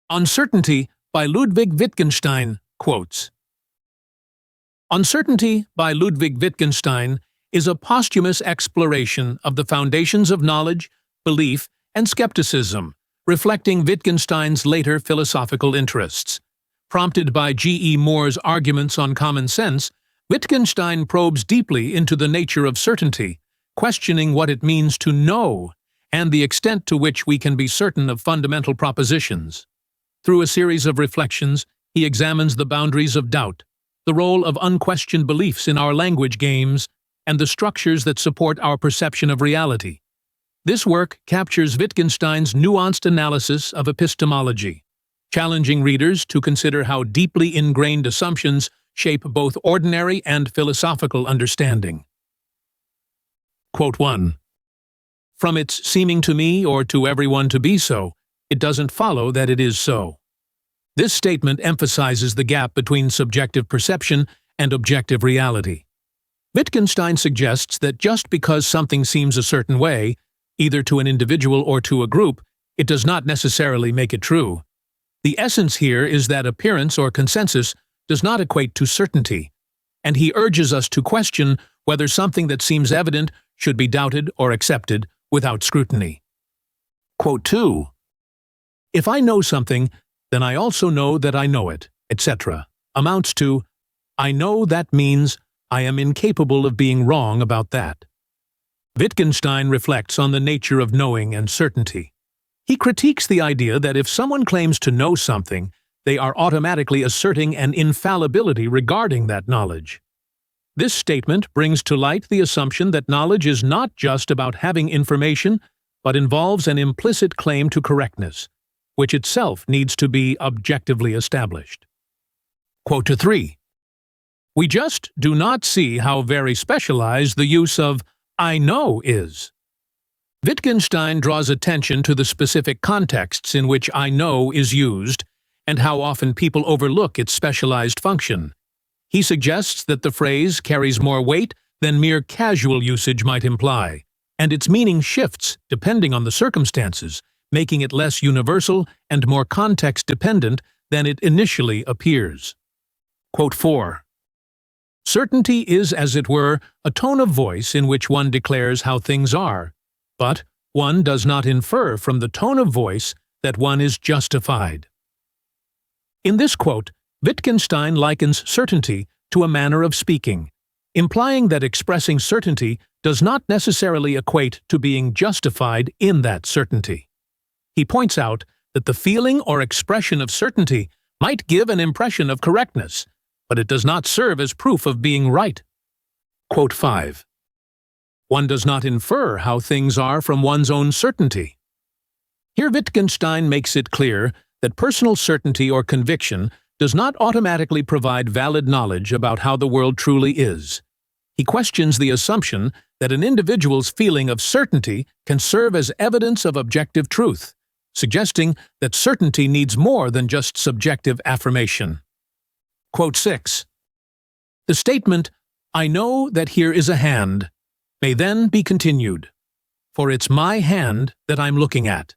On Certainty by Ludwig Wittgenstein quotes, On Certainty by Ludwig Wittgenstein is a posthumous exploration of the foundations of knowledge, belief, and skepticism, reflecting Wittgenstein's later philosophical interests. Prompted by G.E. Moore's arguments on common sense, Wittgenstein probes deeply into the nature of certainty, questioning what it means to know and the extent to which we can be certain of fundamental propositions. Through a series of reflections, he examines the boundaries of doubt, the role of unquestioned beliefs in our language games, and the structures that support our perception of reality. This work captures Wittgenstein's nuanced analysis of epistemology, challenging readers to consider how deeply ingrained assumptions shape both ordinary and philosophical understanding. Quote 1. From its seeming to me or to everyone to be so, it doesn't follow that it is so. This statement emphasizes the gap between subjective perception and objective reality. Wittgenstein suggests that just because something seems a certain way, either to an individual or to a group, it does not necessarily make it true. The essence here is that appearance or consensus does not equate to certainty, and he urges us to question whether something that seems evident should be doubted or accepted without scrutiny. Quote 2. If I know something, then I also know that I know it, etc., amounts to, I know that means I am incapable of being wrong about that. Wittgenstein reflects on the nature of knowing and certainty. He critiques the idea that if someone claims to know something, they are automatically asserting an infallibility regarding that knowledge. This statement brings to light the assumption that knowledge is not just about having information, but involves an implicit claim to correctness, which itself needs to be objectively established. Quote 3. We just do not see how very specialized the use of I know is. Wittgenstein draws attention to the specific contexts in which I know is used and how often people overlook its specialized function. He suggests that the phrase carries more weight than mere casual usage might imply, and its meaning shifts depending on the circumstances, making it less universal and more context-dependent than it initially appears. Quote 4. Certainty is, as it were, a tone of voice in which one declares how things are, but one does not infer from the tone of voice that one is justified. In this quote, Wittgenstein likens certainty to a manner of speaking, implying that expressing certainty does not necessarily equate to being justified in that certainty. He points out that the feeling or expression of certainty might give an impression of correctness, but it does not serve as proof of being right. Quote 5. One does not infer how things are from one's own certainty. Here Wittgenstein makes it clear that personal certainty or conviction does not automatically provide valid knowledge about how the world truly is. He questions the assumption that an individual's feeling of certainty can serve as evidence of objective truth, suggesting that certainty needs more than just subjective affirmation. Quote 6. The statement, I know that here is a hand, may then be continued, for it's my hand that I'm looking at.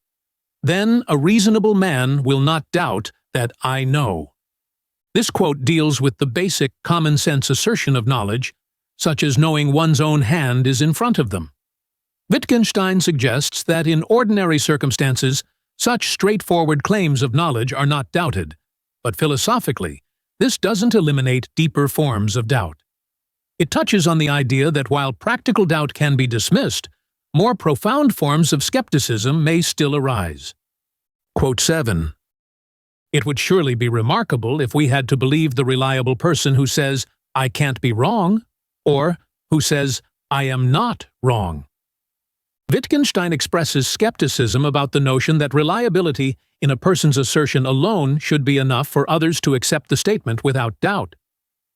Then a reasonable man will not doubt that I know. This quote deals with the basic common-sense assertion of knowledge, such as knowing one's own hand is in front of them. Wittgenstein suggests that in ordinary circumstances, such straightforward claims of knowledge are not doubted, but philosophically, this doesn't eliminate deeper forms of doubt. It touches on the idea that while practical doubt can be dismissed, more profound forms of skepticism may still arise. Quote 7. It would surely be remarkable if we had to believe the reliable person who says, I can't be wrong, or who says, I am not wrong. Wittgenstein expresses skepticism about the notion that reliability in a person's assertion alone should be enough for others to accept the statement without doubt.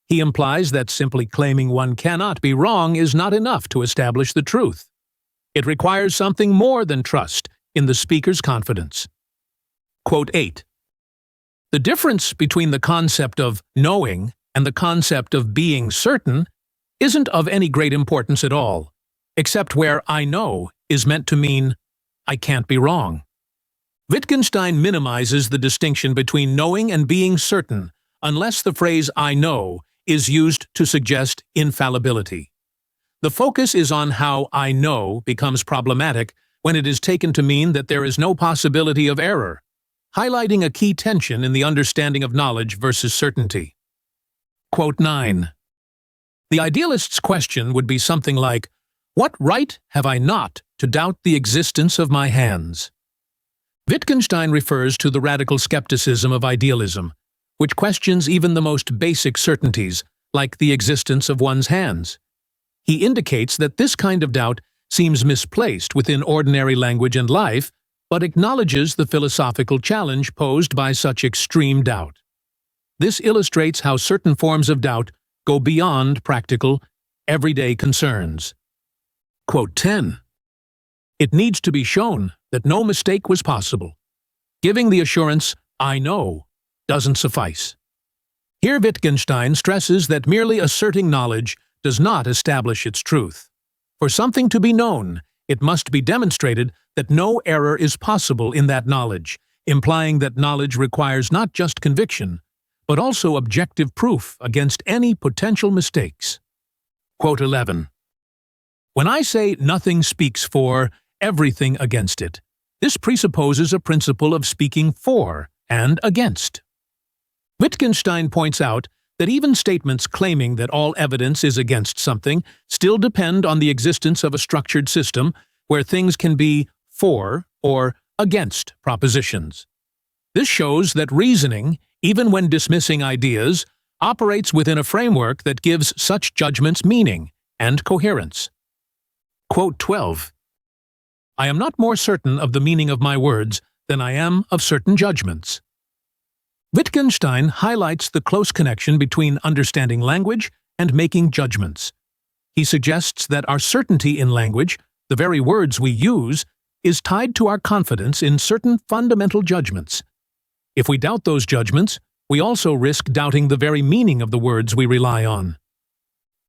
He implies that simply claiming one cannot be wrong is not enough to establish the truth. It requires something more than trust in the speaker's confidence. Quote 8. The difference between the concept of knowing and the concept of being certain isn't of any great importance at all. except where I know is meant to mean I can't be wrong. Wittgenstein minimizes the distinction between knowing and being certain unless the phrase I know is used to suggest infallibility. The focus is on how I know becomes problematic when it is taken to mean that there is no possibility of error, highlighting a key tension in the understanding of knowledge versus certainty. Quote 9. The idealist's question would be something like, "What right have I not to doubt the existence of my hands?" Wittgenstein refers to the radical skepticism of idealism, which questions even the most basic certainties, like the existence of one's hands. He indicates that this kind of doubt seems misplaced within ordinary language and life, but acknowledges the philosophical challenge posed by such extreme doubt. This illustrates how certain forms of doubt go beyond practical, everyday concerns. Quote 10. It needs to be shown that no mistake was possible. Giving the assurance, I know, doesn't suffice. Here Wittgenstein stresses that merely asserting knowledge does not establish its truth. For something to be known, it must be demonstrated that no error is possible in that knowledge, implying that knowledge requires not just conviction, but also objective proof against any potential mistakes. Quote 11. When I say nothing speaks for, everything against it, this presupposes a principle of speaking for and against. Wittgenstein points out that even statements claiming that all evidence is against something still depend on the existence of a structured system where things can be for or against propositions. This shows that reasoning, even when dismissing ideas, operates within a framework that gives such judgments meaning and coherence. Quote 12. I am not more certain of the meaning of my words than I am of certain judgments. Wittgenstein highlights the close connection between understanding language and making judgments. He suggests that our certainty in language, the very words we use, is tied to our confidence in certain fundamental judgments. If we doubt those judgments, we also risk doubting the very meaning of the words we rely on.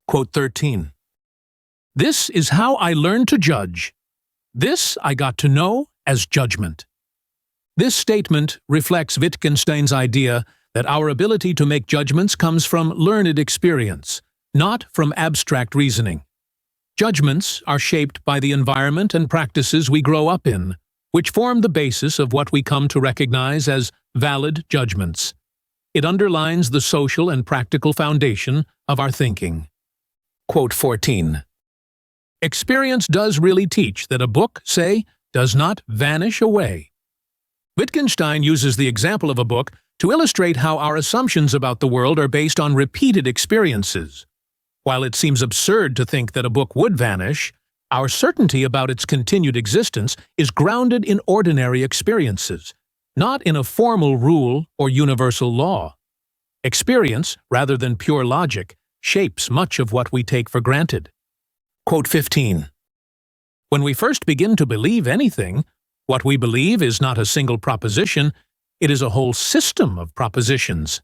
Quote 13. This is how I learned to judge. This I got to know as judgment. This statement reflects Wittgenstein's idea that our ability to make judgments comes from learned experience, not from abstract reasoning. Judgments are shaped by the environment and practices we grow up in, which form the basis of what we come to recognize as valid judgments. It underlines the social and practical foundation of our thinking. Quote 14. Experience does really teach that a book, say, does not vanish away. Wittgenstein uses the example of a book to illustrate how our assumptions about the world are based on repeated experiences. While it seems absurd to think that a book would vanish, our certainty about its continued existence is grounded in ordinary experiences, not in a formal rule or universal law. Experience, rather than pure logic, shapes much of what we take for granted. Quote 15. When we first begin to believe anything, what we believe is not a single proposition, it is a whole system of propositions.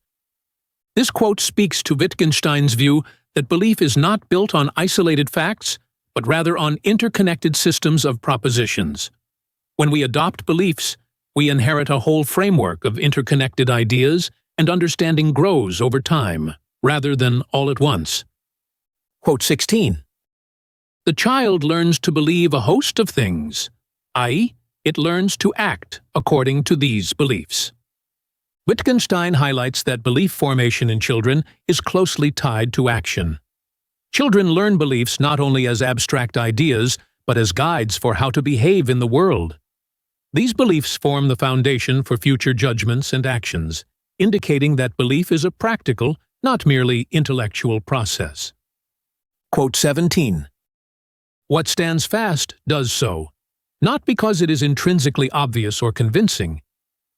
This quote speaks to Wittgenstein's view that belief is not built on isolated facts, but rather on interconnected systems of propositions. When we adopt beliefs, we inherit a whole framework of interconnected ideas, and understanding grows over time, rather than all at once. Quote 16. The child learns to believe a host of things, i.e., it learns to act according to these beliefs. Wittgenstein highlights that belief formation in children is closely tied to action. Children learn beliefs not only as abstract ideas, but as guides for how to behave in the world. These beliefs form the foundation for future judgments and actions, indicating that belief is a practical, not merely intellectual process. Quote 17. What stands fast does so, not because it is intrinsically obvious or convincing.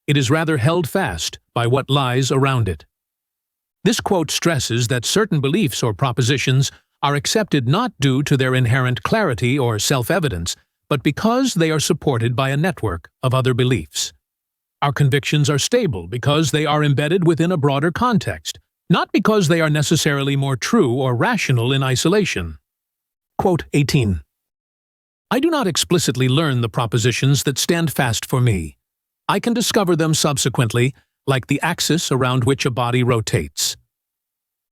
It is rather held fast by what lies around it. This quote stresses that certain beliefs or propositions are accepted not due to their inherent clarity or self-evidence, but because they are supported by a network of other beliefs. Our convictions are stable because they are embedded within a broader context, not because they are necessarily more true or rational in isolation. Quote 18. I do not explicitly learn the propositions that stand fast for me. I can discover them subsequently, like the axis around which a body rotates.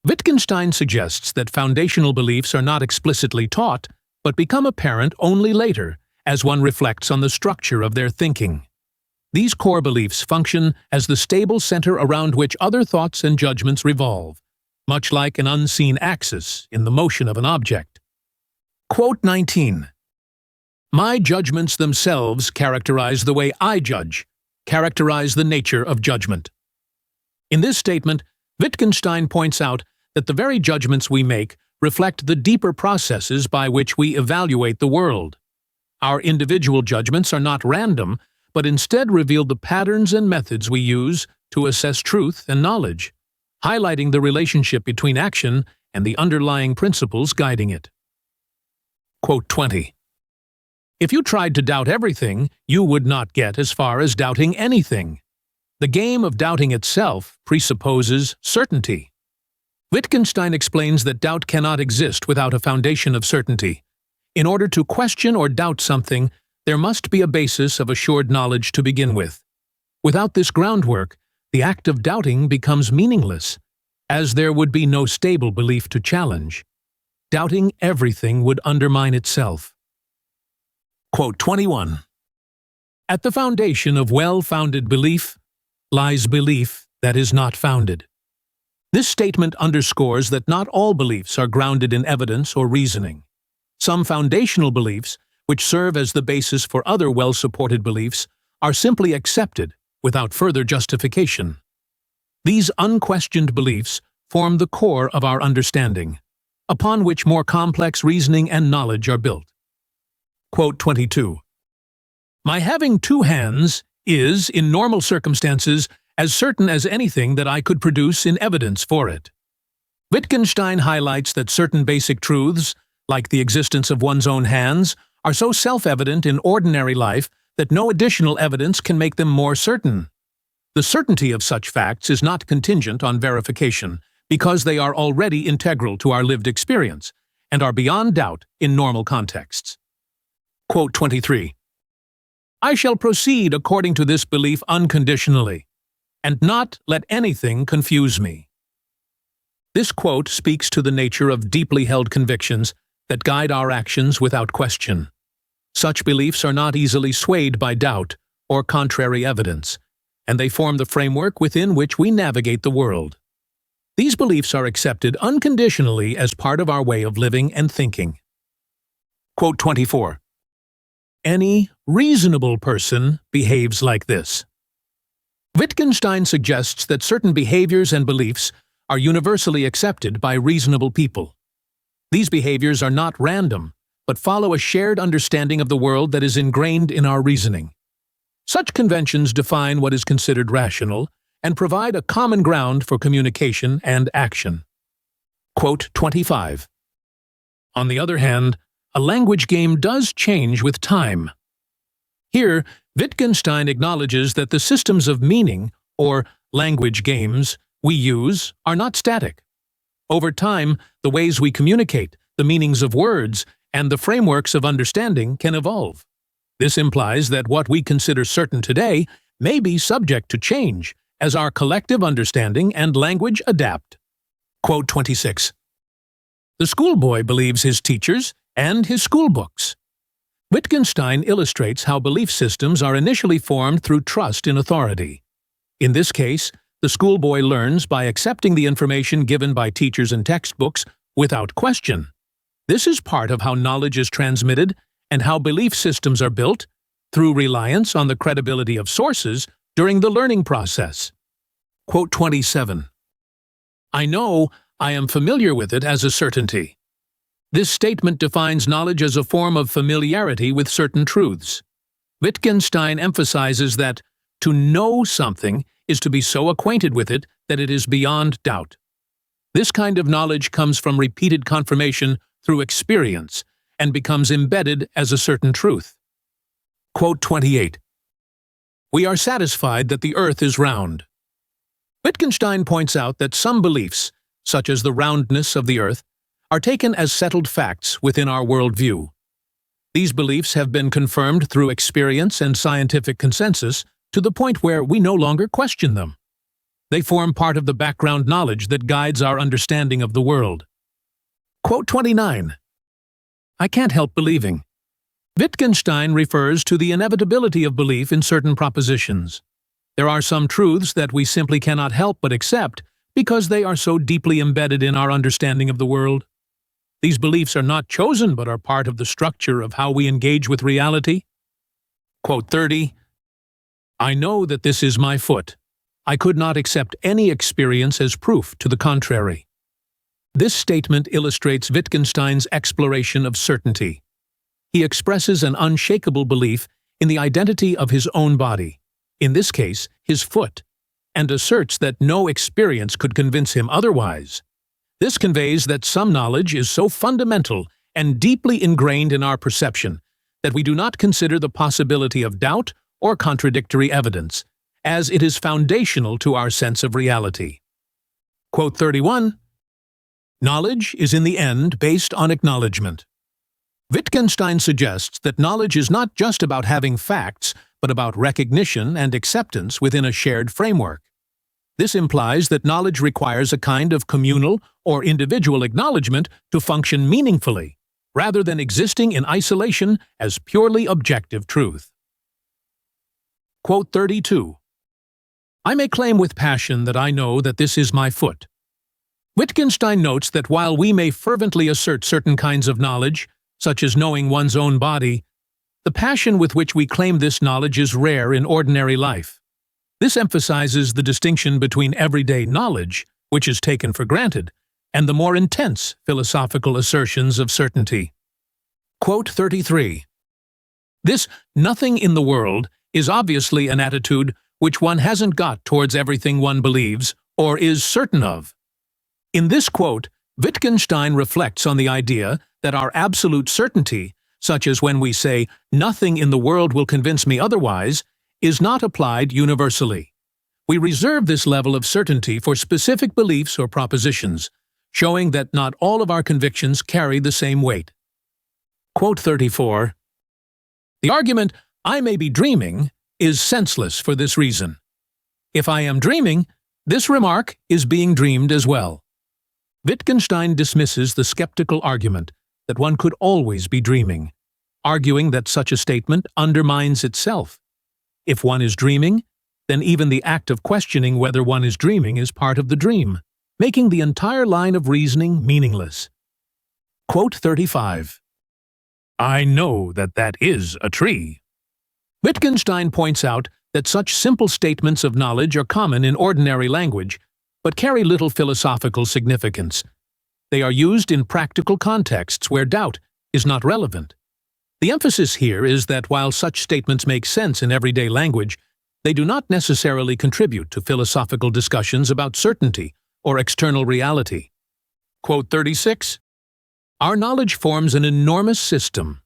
Wittgenstein suggests that foundational beliefs are not explicitly taught, but become apparent only later, as one reflects on the structure of their thinking. These core beliefs function as the stable center around which other thoughts and judgments revolve, much like an unseen axis in the motion of an object. Quote 19. My judgments themselves characterize the way I judge, characterize the nature of judgment. In this statement, Wittgenstein points out that the very judgments we make reflect the deeper processes by which we evaluate the world. Our individual judgments are not random, but instead reveal the patterns and methods we use to assess truth and knowledge, highlighting the relationship between action and the underlying principles guiding it. Quote 20. If you tried to doubt everything, you would not get as far as doubting anything. The game of doubting itself presupposes certainty. Wittgenstein explains that doubt cannot exist without a foundation of certainty. In order to question or doubt something, there must be a basis of assured knowledge to begin with. Without this groundwork, the act of doubting becomes meaningless, as there would be no stable belief to challenge. Doubting everything would undermine itself. Quote 21. At the foundation of well-founded belief lies belief that is not founded. This statement underscores that not all beliefs are grounded in evidence or reasoning. Some foundational beliefs, which serve as the basis for other well-supported beliefs, are simply accepted without further justification. These unquestioned beliefs form the core of our understanding, upon which more complex reasoning and knowledge are built. Quote 22. My having two hands is, in normal circumstances, as certain as anything that I could produce in evidence for it. Wittgenstein highlights that certain basic truths, like the existence of one's own hands, are so self-evident in ordinary life that no additional evidence can make them more certain. The certainty of such facts is not contingent on verification, because they are already integral to our lived experience, and are beyond doubt in normal contexts. Quote 23. I shall proceed according to this belief unconditionally, and not let anything confuse me. This quote speaks to the nature of deeply held convictions that guide our actions without question. Such beliefs are not easily swayed by doubt or contrary evidence, and they form the framework within which we navigate the world. These beliefs are accepted unconditionally as part of our way of living and thinking. Quote 24. Any reasonable person behaves like this. Wittgenstein suggests that certain behaviors and beliefs are universally accepted by reasonable people. These behaviors are not random, but follow a shared understanding of the world that is ingrained in our reasoning. Such conventions define what is considered rational and provide a common ground for communication and action. Quote 25. On the other hand, a language game does change with time. Here, Wittgenstein acknowledges that the systems of meaning, or language games, we use are not static. Over time, the ways we communicate, the meanings of words, and the frameworks of understanding can evolve. This implies that what we consider certain today may be subject to change as our collective understanding and language adapt. Quote 26. The schoolboy believes his teachers and his schoolbooks. Wittgenstein illustrates how belief systems are initially formed through trust in authority. In this case, the schoolboy learns by accepting the information given by teachers and textbooks without question. This is part of how knowledge is transmitted and how belief systems are built, through reliance on the credibility of sources during the learning process. Quote 27. I know I am familiar with it as a certainty. This statement defines knowledge as a form of familiarity with certain truths. Wittgenstein emphasizes that to know something is to be so acquainted with it that it is beyond doubt. This kind of knowledge comes from repeated confirmation through experience and becomes embedded as a certain truth. Quote 28. We are satisfied that the earth is round. Wittgenstein points out that some beliefs, such as the roundness of the earth, are taken as settled facts within our worldview. These beliefs have been confirmed through experience and scientific consensus to the point where we no longer question them. They form part of the background knowledge that guides our understanding of the world. Quote 29. I can't help believing. Wittgenstein refers to the inevitability of belief in certain propositions. There are some truths that we simply cannot help but accept because they are so deeply embedded in our understanding of the world. These beliefs are not chosen but are part of the structure of how we engage with reality. Quote 30. I know that this is my foot. I could not accept any experience as proof to the contrary. This statement illustrates Wittgenstein's exploration of certainty. He expresses an unshakable belief in the identity of his own body, in this case, his foot, and asserts that no experience could convince him otherwise. This conveys that some knowledge is so fundamental and deeply ingrained in our perception that we do not consider the possibility of doubt or contradictory evidence, as it is foundational to our sense of reality. Quote 31. Knowledge is in the end based on acknowledgement. Wittgenstein suggests that knowledge is not just about having facts, but about recognition and acceptance within a shared framework. This implies that knowledge requires a kind of communal or individual acknowledgement to function meaningfully, rather than existing in isolation as purely objective truth. Quote 32. I may claim with passion that I know that this is my foot. Wittgenstein notes that while we may fervently assert certain kinds of knowledge, such as knowing one's own body, the passion with which we claim this knowledge is rare in ordinary life. This emphasizes the distinction between everyday knowledge, which is taken for granted, and the more intense philosophical assertions of certainty. Quote 33. This nothing in the world is obviously an attitude which one hasn't got towards everything one believes or is certain of. In this quote, Wittgenstein reflects on the idea that our absolute certainty, such as when we say, nothing in the world will convince me otherwise, is not applied universally. We reserve this level of certainty for specific beliefs or propositions, showing that not all of our convictions carry the same weight. Quote 34. The argument, I may be dreaming, is senseless for this reason. If I am dreaming, this remark is being dreamed as well. Wittgenstein dismisses the skeptical argument that one could always be dreaming, arguing that such a statement undermines itself. If one is dreaming, then even the act of questioning whether one is dreaming is part of the dream, making the entire line of reasoning meaningless. Quote 35. I know that that is a tree. Wittgenstein points out that such simple statements of knowledge are common in ordinary language, but carry little philosophical significance. They are used in practical contexts where doubt is not relevant. The emphasis here is that while such statements make sense in everyday language, they do not necessarily contribute to philosophical discussions about certainty or external reality. Quote 36. Our knowledge forms an enormous system,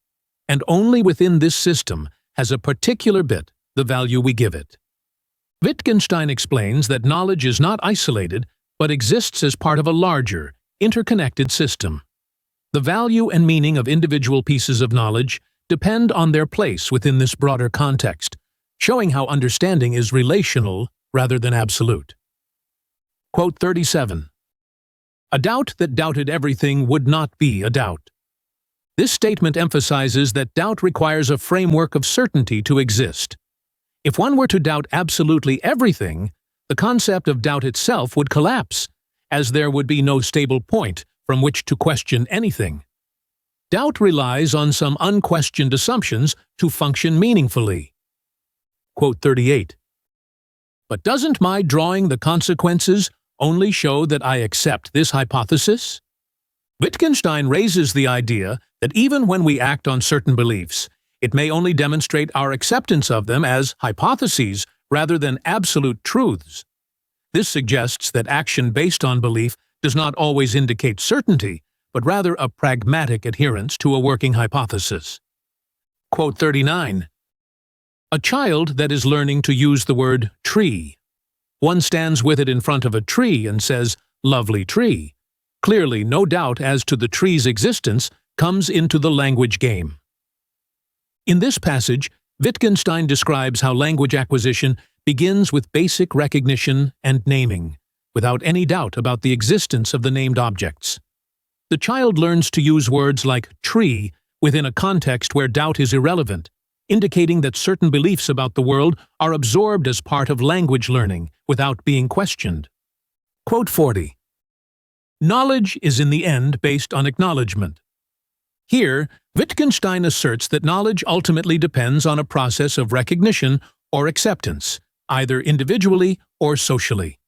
and only within this system has a particular bit the value we give it. Wittgenstein explains that knowledge is not isolated, but exists as part of a larger, interconnected system. The value and meaning of individual pieces of knowledge depend on their place within this broader context, showing how understanding is relational rather than absolute. Quote 37. A doubt that doubted everything would not be a doubt. This statement emphasizes that doubt requires a framework of certainty to exist. If one were to doubt absolutely everything, the concept of doubt itself would collapse, as there would be no stable point from which to question anything. Doubt relies on some unquestioned assumptions to function meaningfully. Quote 38. But doesn't my drawing the consequences only show that I accept this hypothesis? Wittgenstein raises the idea that even when we act on certain beliefs, it may only demonstrate our acceptance of them as hypotheses rather than absolute truths. This suggests that action based on belief does not always indicate certainty, but rather a pragmatic adherence to a working hypothesis. Quote 39. A child that is learning to use the word tree. One stands with it in front of a tree and says, lovely tree. Clearly, no doubt as to the tree's existence comes into the language game. In this passage, Wittgenstein describes how language acquisition begins with basic recognition and naming, without any doubt about the existence of the named objects. The child learns to use words like tree within a context where doubt is irrelevant, indicating that certain beliefs about the world are absorbed as part of language learning without being questioned. Quote 40. Knowledge is in the end based on acknowledgement. Here, Wittgenstein asserts that knowledge ultimately depends on a process of recognition or acceptance, either individually or socially.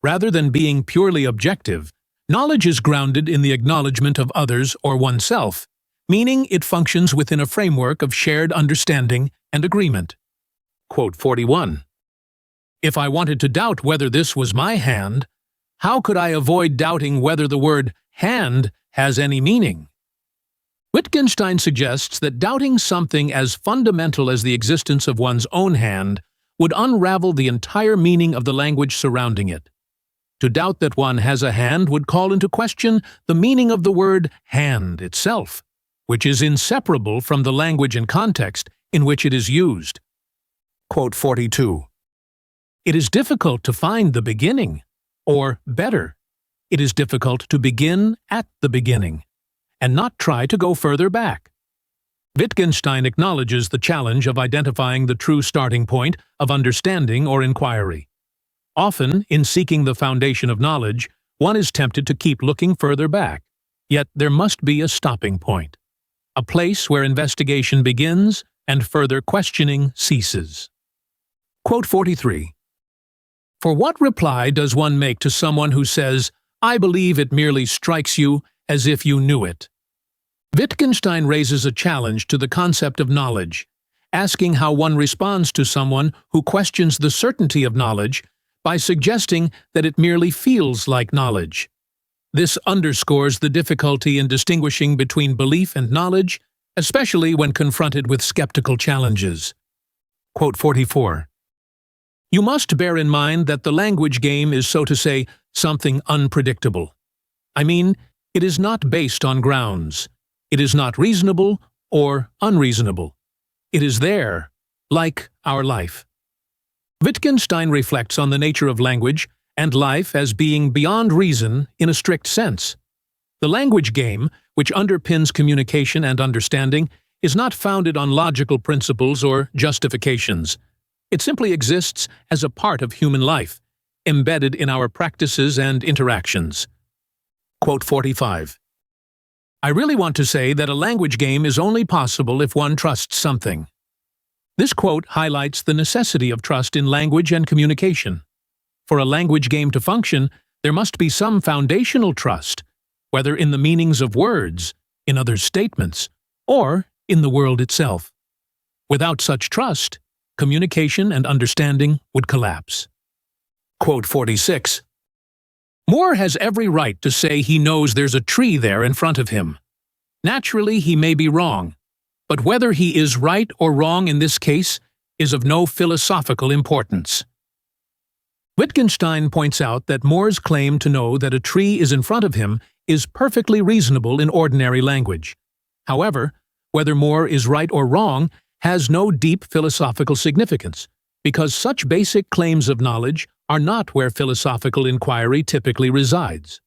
Rather than being purely objective, knowledge is grounded in the acknowledgement of others or oneself, meaning it functions within a framework of shared understanding and agreement. Quote 41. If I wanted to doubt whether this was my hand, how could I avoid doubting whether the word hand has any meaning? Wittgenstein suggests that doubting something as fundamental as the existence of one's own hand would unravel the entire meaning of the language surrounding it. To doubt that one has a hand would call into question the meaning of the word hand itself, which is inseparable from the language and context in which it is used. Quote 42. It is difficult to find the beginning, or better, it is difficult to begin at the beginning, and not try to go further back. Wittgenstein acknowledges the challenge of identifying the true starting point of understanding or inquiry. Often, in seeking the foundation of knowledge, one is tempted to keep looking further back, yet there must be a stopping point, a place where investigation begins and further questioning ceases. Quote 43. For what reply does one make to someone who says, "I believe it merely strikes you as if you knew it"? Wittgenstein raises a challenge to the concept of knowledge, asking how one responds to someone who questions the certainty of knowledge by suggesting that it merely feels like knowledge. This underscores the difficulty in distinguishing between belief and knowledge, especially when confronted with skeptical challenges. Quote 44. You must bear in mind that the language game is, so to say, something unpredictable. I mean, it is not based on grounds. It is not reasonable or unreasonable. It is there, like our life. Wittgenstein reflects on the nature of language and life as being beyond reason in a strict sense. The language game, which underpins communication and understanding, is not founded on logical principles or justifications. It simply exists as a part of human life, embedded in our practices and interactions. Quote 45. I really want to say that a language game is only possible if one trusts something. This quote highlights the necessity of trust in language and communication. For a language game to function, there must be some foundational trust, whether in the meanings of words, in others' statements, or in the world itself. Without such trust, communication and understanding would collapse. Quote 46. Moore has every right to say he knows there's a tree there in front of him. Naturally, he may be wrong, but whether he is right or wrong in this case is of no philosophical importance. Wittgenstein points out that Moore's claim to know that a tree is in front of him is perfectly reasonable in ordinary language. However, whether Moore is right or wrong has no deep philosophical significance, because such basic claims of knowledge are not where philosophical inquiry typically resides.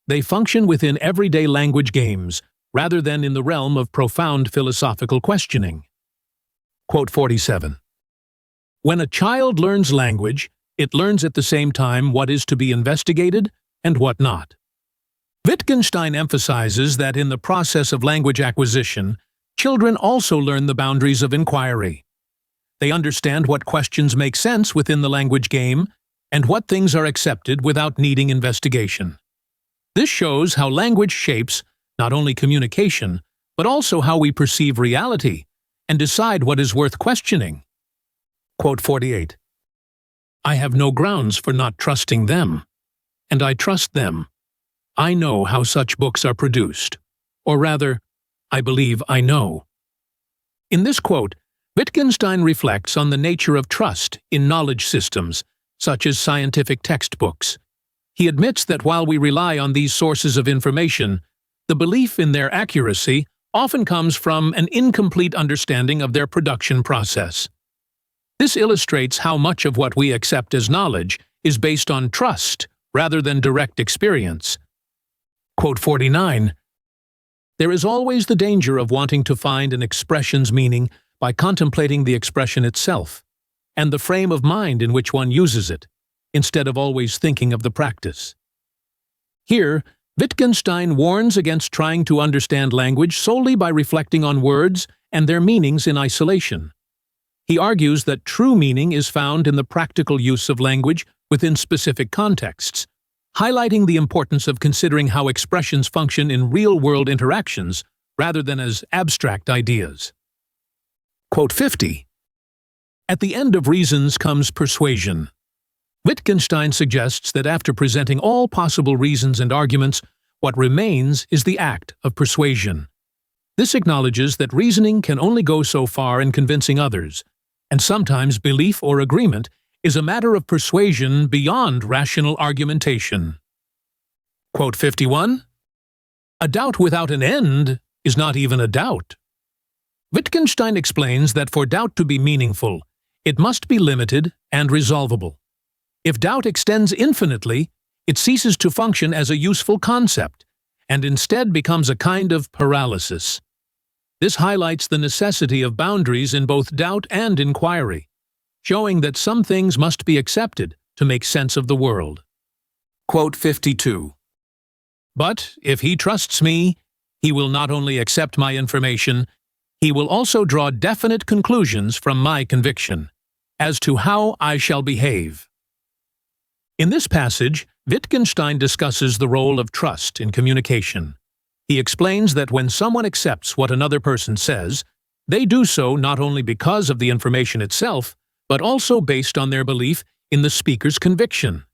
They function within everyday language games, rather than in the realm of profound philosophical questioning. Quote 47. When a child learns language, it learns at the same time what is to be investigated and what not. Wittgenstein emphasizes that in the process of language acquisition, children also learn the boundaries of inquiry. They understand what questions make sense within the language game and what things are accepted without needing investigation. This shows how language shapes not only communication, but also how we perceive reality and decide what is worth questioning. Quote 48. I have no grounds for not trusting them, and I trust them. I know how such books are produced, or rather, I believe I know. In this quote, Wittgenstein reflects on the nature of trust in knowledge systems, such as scientific textbooks. He admits that while we rely on these sources of information, the belief in their accuracy often comes from an incomplete understanding of their production process. This illustrates how much of what we accept as knowledge is based on trust rather than direct experience. Quote 49. There is always the danger of wanting to find an expression's meaning by contemplating the expression itself, and the frame of mind in which one uses it, instead of always thinking of the practice. Here, Wittgenstein warns against trying to understand language solely by reflecting on words and their meanings in isolation. He argues that true meaning is found in the practical use of language within specific contexts, highlighting the importance of considering how expressions function in real-world interactions rather than as abstract ideas. Quote 50. At the end of reasons comes persuasion. Wittgenstein suggests that after presenting all possible reasons and arguments, what remains is the act of persuasion. This acknowledges that reasoning can only go so far in convincing others, and sometimes belief or agreement is a matter of persuasion beyond rational argumentation. Quote 51. A doubt without an end is not even a doubt. Wittgenstein explains that for doubt to be meaningful, it must be limited and resolvable. If doubt extends infinitely, it ceases to function as a useful concept, and instead becomes a kind of paralysis. This highlights the necessity of boundaries in both doubt and inquiry, showing that some things must be accepted to make sense of the world. Quote 52. But if he trusts me, he will not only accept my information, he will also draw definite conclusions from my conviction as to how I shall behave. In this passage, Wittgenstein discusses the role of trust in communication. He explains that when someone accepts what another person says, they do so not only because of the information itself, but also based on their belief in the speaker's conviction.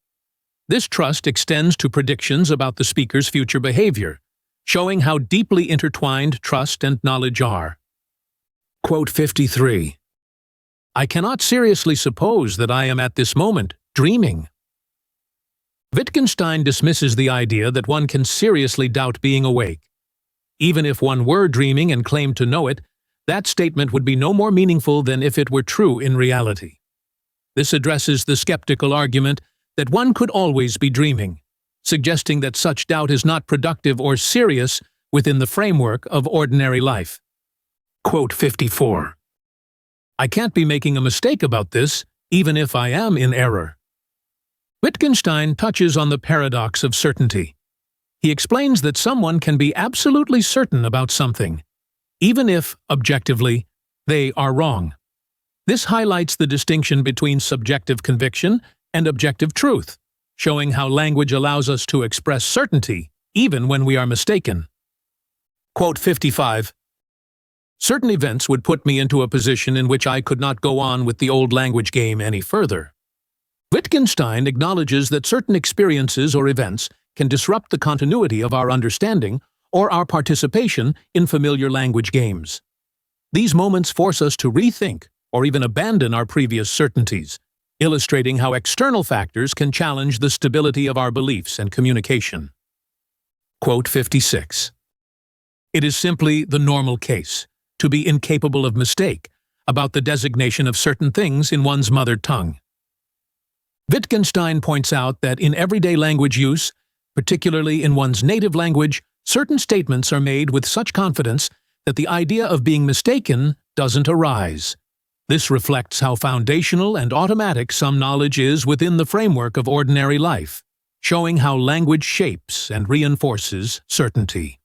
This trust extends to predictions about the speaker's future behavior, showing how deeply intertwined trust and knowledge are. Quote 53. I cannot seriously suppose that I am at this moment dreaming. Wittgenstein dismisses the idea that one can seriously doubt being awake. Even if one were dreaming and claimed to know it, that statement would be no more meaningful than if it were true in reality. This addresses the skeptical argument that one could always be dreaming, suggesting that such doubt is not productive or serious within the framework of ordinary life. Quote 54. I can't be making a mistake about this, even if I am in error. Wittgenstein touches on the paradox of certainty. He explains that someone can be absolutely certain about something, even if, objectively, they are wrong. This highlights the distinction between subjective conviction and objective truth, showing how language allows us to express certainty even when we are mistaken. Quote 55. Certain events would put me into a position in which I could not go on with the old language game any further. Wittgenstein acknowledges that certain experiences or events can disrupt the continuity of our understanding or our participation in familiar language games. These moments force us to rethink or even abandon our previous certainties, illustrating how external factors can challenge the stability of our beliefs and communication. Quote 56. It is simply the normal case to be incapable of mistake about the designation of certain things in one's mother tongue. Wittgenstein points out that in everyday language use, particularly in one's native language, certain statements are made with such confidence that the idea of being mistaken doesn't arise. This reflects how foundational and automatic some knowledge is within the framework of ordinary life, showing how language shapes and reinforces certainty.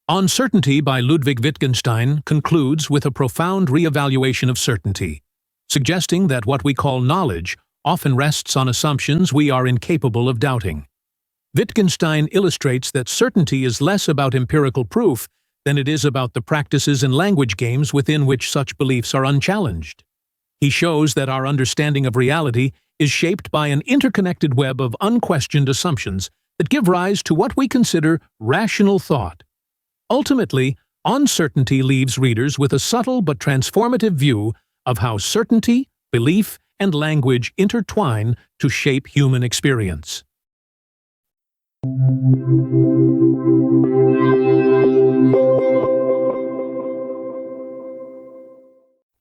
On Certainty by Ludwig Wittgenstein concludes with a profound re-evaluation of certainty, suggesting that what we call knowledge often rests on assumptions we are incapable of doubting. Wittgenstein illustrates that certainty is less about empirical proof than it is about the practices and language games within which such beliefs are unchallenged. He shows that our understanding of reality is shaped by an interconnected web of unquestioned assumptions that give rise to what we consider rational thought. Ultimately, On Certainty leaves readers with a subtle but transformative view of how certainty, belief, and language intertwine to shape human experience.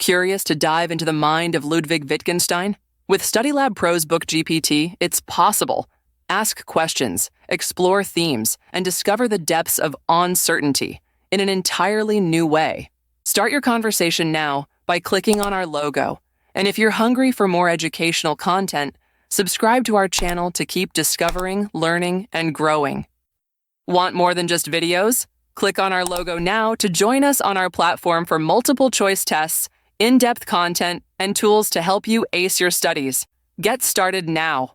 Curious to dive into the mind of Ludwig Wittgenstein? With StudyLab Pro's Book GPT, it's possible. Ask questions, explore themes, and discover the depths of On Certainty in an entirely new way. Start your conversation now by clicking on our logo. And if you're hungry for more educational content, subscribe to our channel to keep discovering, learning, and growing. Want more than just videos? Click on our logo now to join us on our platform for multiple choice tests, in-depth content, and tools to help you ace your studies. Get started now.